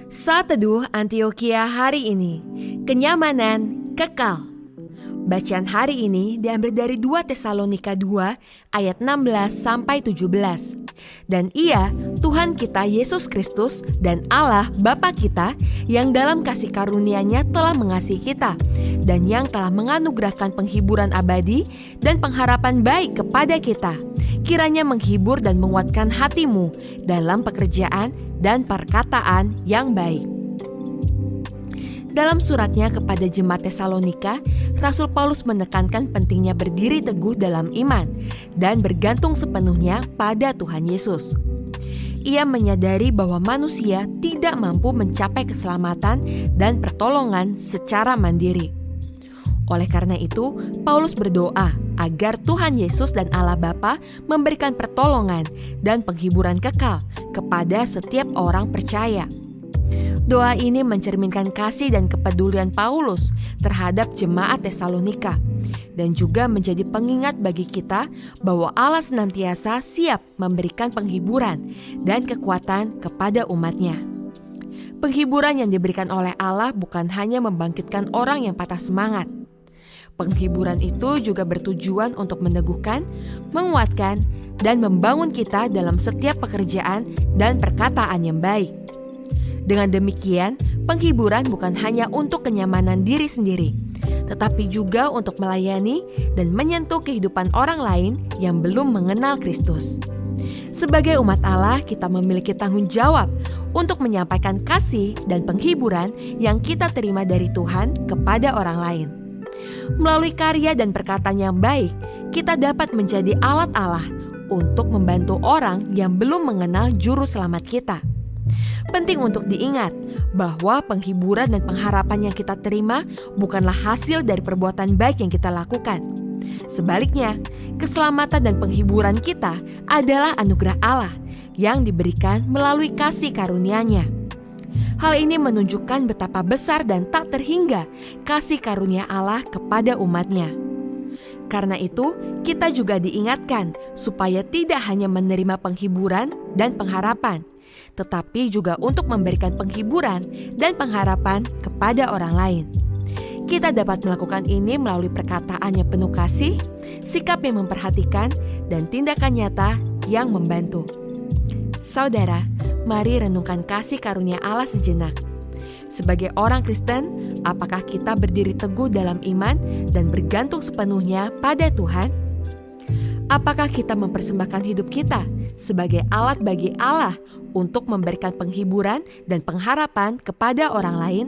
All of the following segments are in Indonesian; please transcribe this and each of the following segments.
Saat Teduh Antioquia hari ini, kenyamanan kekal. Bacaan hari ini diambil dari 2 Tesalonika 2 ayat 16 sampai 17. Dan Ia, Tuhan kita Yesus Kristus dan Allah Bapa kita yang dalam kasih karunia-Nya telah mengasihi kita dan yang telah menganugerahkan penghiburan abadi dan pengharapan baik kepada kita. Kiranya menghibur dan menguatkan hatimu dalam pekerjaan dan perkataan yang baik. Dalam suratnya kepada jemaat Tesalonika, Rasul Paulus menekankan pentingnya berdiri teguh dalam iman dan bergantung sepenuhnya pada Tuhan Yesus. Ia menyadari bahwa manusia tidak mampu mencapai keselamatan dan pertolongan secara mandiri. Oleh karena itu, Paulus berdoa agar Tuhan Yesus dan Allah Bapa memberikan pertolongan dan penghiburan kekal kepada setiap orang percaya. Doa ini mencerminkan kasih dan kepedulian Paulus terhadap jemaat Tesalonika dan juga menjadi pengingat bagi kita bahwa Allah senantiasa siap memberikan penghiburan dan kekuatan kepada umat-Nya. Penghiburan yang diberikan oleh Allah bukan hanya membangkitkan orang yang patah semangat. Penghiburan itu juga bertujuan untuk meneguhkan, menguatkan, dan membangun kita dalam setiap pekerjaan dan perkataan yang baik. Dengan demikian, penghiburan bukan hanya untuk kenyamanan diri sendiri, tetapi juga untuk melayani dan menyentuh kehidupan orang lain yang belum mengenal Kristus. Sebagai umat Allah, kita memiliki tanggung jawab untuk menyampaikan kasih dan penghiburan yang kita terima dari Tuhan kepada orang lain. Melalui karya dan perkataan yang baik, kita dapat menjadi alat Allah untuk membantu orang yang belum mengenal juru selamat kita. Penting untuk diingat bahwa penghiburan dan pengharapan yang kita terima bukanlah hasil dari perbuatan baik yang kita lakukan. Sebaliknya, keselamatan dan penghiburan kita adalah anugerah Allah yang diberikan melalui kasih karunia-Nya. Hal ini menunjukkan betapa besar dan tak terhingga kasih karunia Allah kepada umat-Nya. Karena itu, kita juga diingatkan supaya tidak hanya menerima penghiburan dan pengharapan, tetapi juga untuk memberikan penghiburan dan pengharapan kepada orang lain. Kita dapat melakukan ini melalui perkataan yang penuh kasih, sikap yang memperhatikan, dan tindakan nyata yang membantu. Saudara, mari renungkan kasih karunia Allah sejenak. Sebagai orang Kristen, apakah kita berdiri teguh dalam iman dan bergantung sepenuhnya pada Tuhan? Apakah kita mempersembahkan hidup kita sebagai alat bagi Allah untuk memberikan penghiburan dan pengharapan kepada orang lain?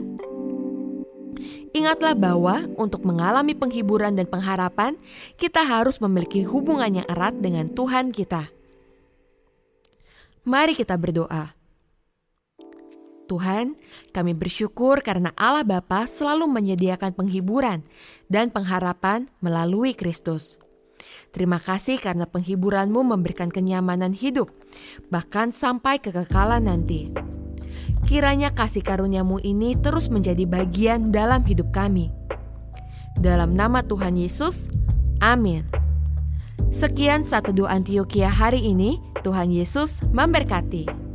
Ingatlah bahwa untuk mengalami penghiburan dan pengharapan, kita harus memiliki hubungan yang erat dengan Tuhan kita. Mari kita berdoa. Tuhan, kami bersyukur karena Allah Bapa selalu menyediakan penghiburan dan pengharapan melalui Kristus. Terima kasih karena penghiburan-Mu memberikan kenyamanan hidup, bahkan sampai kekekalan nanti. Kiranya kasih karunia-Mu ini terus menjadi bagian dalam hidup kami. Dalam nama Tuhan Yesus, amin. Sekian Saat Teduh Antioquia hari ini, Tuhan Yesus memberkati.